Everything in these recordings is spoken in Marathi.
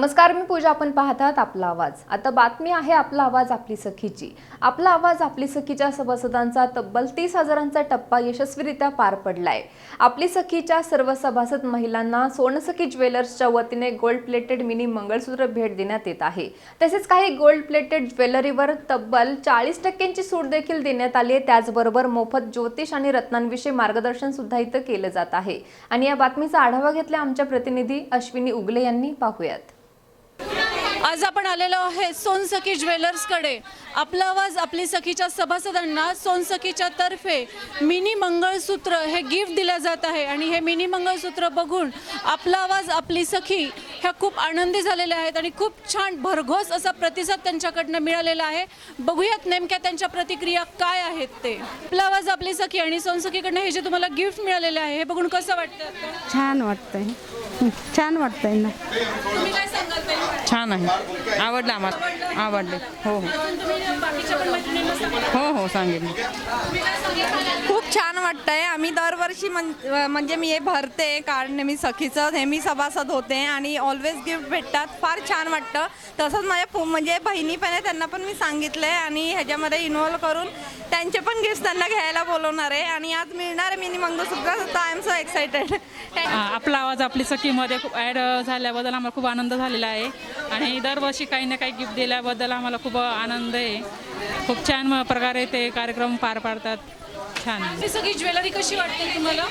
नमस्कार, मी पूजा. आपण पाहतात आपला आवाज. आता बातमी आहे आपला आवाज आपली सखीची. आपला आवाज आपली सखीच्या सभासदांचा तब्बल 30,000चा टप्पा यशस्वीरित्या पार पडलाय. आपली सखीच्या सर्व सभासद महिलांना सोनसखी ज्वेलर्सच्या वतीने गोल्ड प्लेटेड मिनी मंगळसूत्र भेट देण्यात येत आहे. तसेच काही गोल्ड प्लेटेड ज्वेलरीवर तब्बल 40% सूट देखील देण्यात आली आहे. त्याचबरोबर मोफत ज्योतिष आणि रत्नांविषयी मार्गदर्शन सुद्धा इथं केलं जात आहे. आणि या बातमीचा आढावा घेतला आमच्या प्रतिनिधी अश्विनी उगले यांनी. पाहूयात. आज आपण आलेलो आहे सोनसखी ज्वेलर्सकडे. आपला आवाज आपली सखीच्या सभासदांना सोनसखीच्या तर्फे मिनी मंगळसूत्र हे गिफ्ट दिलं जात आहे. आणि हे मिनी मंगळसूत्र बघून आपला आवाज आपली सखी ह्या खूप आनंदी झालेल्या आहेत आणि खूप छान भरघोस असा प्रतिसाद त्यांच्याकडनं मिळालेला आहे. बघूयात नेमक्या त्यांच्या प्रतिक्रिया काय आहेत ते. आपला आवाज आपली सखी आणि सोनसखीकडनं हे जे तुम्हाला गिफ्ट मिळालेलं आहे हे बघून कसं वाटतं? छान वाटतंय, छान वाटतंय ना. तुम्ही काय सांगाल? छान आहे, आवडलं आम्हाला, आवडले. हो हो सांगेन. खूप छान वाटतंय. आम्ही दरवर्षी म्हणजे मी हे भरते कारण मी सखीचं नेहमी सभासद होते आणि ऑलवेज गिफ्ट भेटतात. फार छान वाटतं. तसंच माझ्या म्हणजे बहिणी पण आहे, त्यांना पण मी सांगितलं आहे आणि ह्याच्यामध्ये इन्व्हॉल्व करून त्यांचे पण गिफ्ट त्यांना घ्यायला बोलवणार आहे. आणि आज मिळणार मिनी मंगळसूत्र, तर आय एम सो एक्सायटेड. आपला आवाज आपली सखीमध्ये खूप ॲड झाल्याबद्दल आम्हाला खूप आनंद झालेला आहे आणि दरवर्षी काही ना काही गिफ्ट दिल्याबद्दल आम्हाला खूप आनंद आहे. खूप छान प्रकारे ते कार्यक्रम पार पाडतात. छान. ही सगळी ज्वेलरी कशी वाटते तुम्हाला?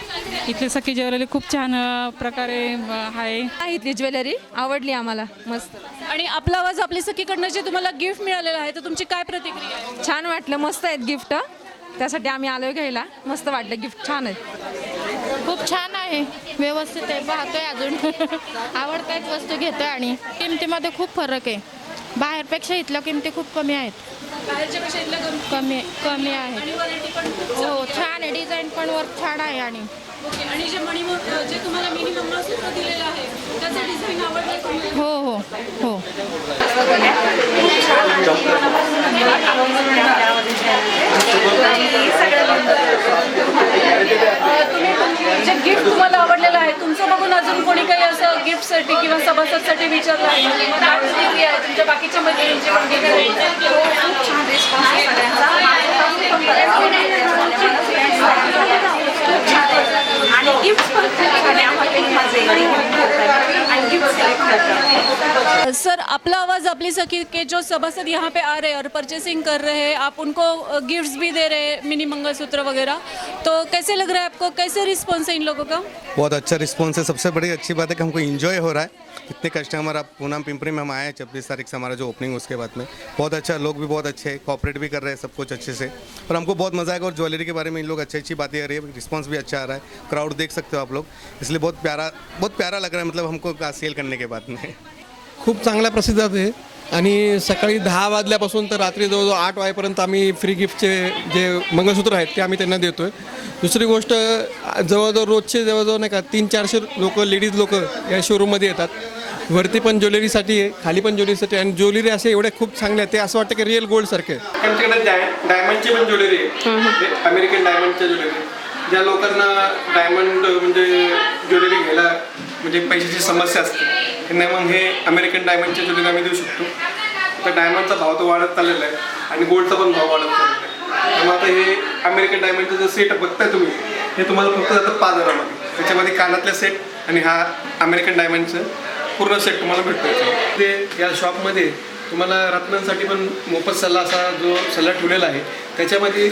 इथली सखी ज्वेलरी खूप छान प्रकारे आहे. इथली ज्वेलरी आवडली आम्हाला, मस्त. आणि आपला आवाज आपली सखीकडनं जे तुम्हाला गिफ्ट मिळालेलं आहे तर तुमची काय प्रतिक्रिया आहे? छान वाटलं, मस्त आहेत गिफ्ट. त्यासाठी आम्ही आलोय घ्यायला. मस्त वाटलं, गिफ्ट छान आहेत. खूप छान आहे, व्यवस्थित आहे. पाहतोय अजून आवडतायत वस्तू घेतोय आणि किमतीमध्ये खूप फरक आहे. बाहेरपेक्षा इथल्या किमती खूप कमी आहेत. बाहेरच्यापेक्षा इथलं कमी आहे. आणि व्हरायटी पण हो, छान आहे. डिझाईन पण वर्क छान आहे. आणि ओके. आणि जे तुम्हाला मिनी मंगळसूत्र दिलेलं आहे त्याचं डिझाईन आवडलं तुम्हाला? हो हो हो. तुम्ही जे गिफ्ट तुम्हाला आवडलेलं आहे तुमचं बघून अजून कोणी काही असं गिफ्टसाठी किंवा सभासदसाठी विचारलं आहे? काय प्रतिक्रिया आहे तुमच्या बाकीच्या मैत्रिणींची पण गिफ्ट? खूप छान रिस्पॉन्स आहे सगळ्यांचा. आणि गिफ्ट पण खूप छान आहे. आम्हाला खूप मजा येते आणि गिफ्ट सिलेक्ट करतात. सर, आपला आवाज अपली सखी के जो सभासद यहाँ पे आ रहे हैं और परचेसिंग कर रहे हैं, आप उनको गिफ्ट्स भी दे रहे हैं, मिनी मंगलसूत्र वगैरह, तो कैसे लग रहा है आपको? कैसे रिस्पॉन्स है इन लोगों का? बहुत अच्छा रिस्पॉन्स है. सबसे बड़ी अच्छी बात है कि हमको एंजॉय हो रहा है. इतने कस्टमर, आप पूना पिंपरी में हम आए हैं 26 तारीख से हमारा जो ओपनिंग उसके बाद में बहुत अच्छा, लोग भी बहुत अच्छे कोऑपरेट भी कर रहे हैं सब कुछ अच्छे से. और हमको बहुत मज़ा आएगा. और ज्वेलरी के बारे में इन लोग अच्छी अच्छी बातें कर रही है. रिस्पॉन्स भी अच्छा आ रहा है. क्राउड देख सकते हो आप लोग, इसलिए बहुत प्यारा लग रहा है. मतलब हमको सेल करने के बाद में खूप चांगला प्रतिसाद आहे. आणि सकाळी 10 वाजल्यापासून तर रात्री जवळजवळ 8 वाजेपर्यंत आम्ही फ्री गिफ्टचे जे मंगळसूत्र आहेत ते आम्ही त्यांना देतो आहे. दुसरी गोष्ट, जवळजवळ रोजचे जवळजवळ नाही का 300-400 लोक, लेडीज लोक या शोरूममध्ये येतात. वरती पण ज्वेलरीसाठी आहे, खाली पण ज्वेलरीसाठी. आणि ज्वेलरी असे एवढे खूप चांगले आहे, ते असं वाटतं की रिअल गोल्डसारखे आहे. आमच्याकडे डायमंडची पण ज्वेलरी आहे, अमेरिकन डायमंडच्या ज्वेलरी. ज्या लोकांना डायमंड म्हणजे ज्वेलरी घ्यायला म्हणजे पैशाची समस्या असते त्यांना मग हे अमेरिकन डायमंडच्या ज्वेलरी आम्ही देऊ शकतो. तर डायमंडचा भाव तो वाढत चाललेला आहे आणि गोल्डचा पण भाव वाढत चाललेला आहे. त्यामुळे आता हे अमेरिकन डायमंडचं जे सेट बघताय तुम्ही, हे तुम्हाला फक्त जातं 5,000मध्ये. त्याच्यामध्ये कानातले सेट आणि हा अमेरिकन डायमंडचं पूर्ण सेट तुम्हाला भेटतो. ते या शॉपमध्ये तुम्हाला रत्नांसाठी पण मोफत सल्ला, असा जो सल्ला ठेवलेला आहे. त्याच्यामध्ये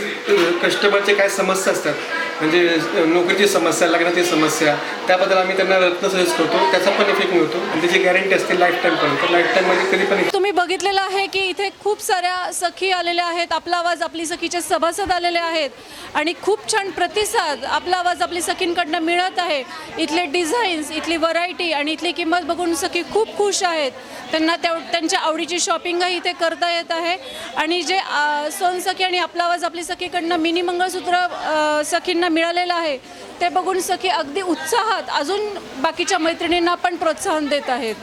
कस्टमरचे काय समस्या असतात, म्हणजे नोकरीची समस्या, लग्नाची समस्या, त्याबद्दल आम्ही त्यांना रत्न सजेस्ट करतो. त्याचा पण इफेक्ट मिळतो आणि त्याची गॅरंटी असते लाईफ टाईमपर्यंत. लाईफ टाईममध्ये कधी पण. तुम्ही बघितलेलं आहे की इथे खूप साऱ्या सखी आलेल्या आहेत. आपला आवाज आपली सखीचे सभासद आलेले आहेत आणि खूप छान प्रतिसाद आपला आवाज आपली सखींकडनं मिळत आहे. इथले डिझाईन्स, इथली व्हरायटी आणि इथली किंमत बघून सखी खूप खुश आहेत. त्यांना त्यांच्या आवडीची शॉपिंगही इथे करता येत आहे. आणि जे सोनसखी आणि आपला आवाज आपली सखीकडनं मिनी मंगळसूत्र सखींना मिळालेलं आहे ते बघून सखी अगदी उत्साहात अजून बाकीच्या मैत्रिणींना पण प्रोत्साहन देत आहेत.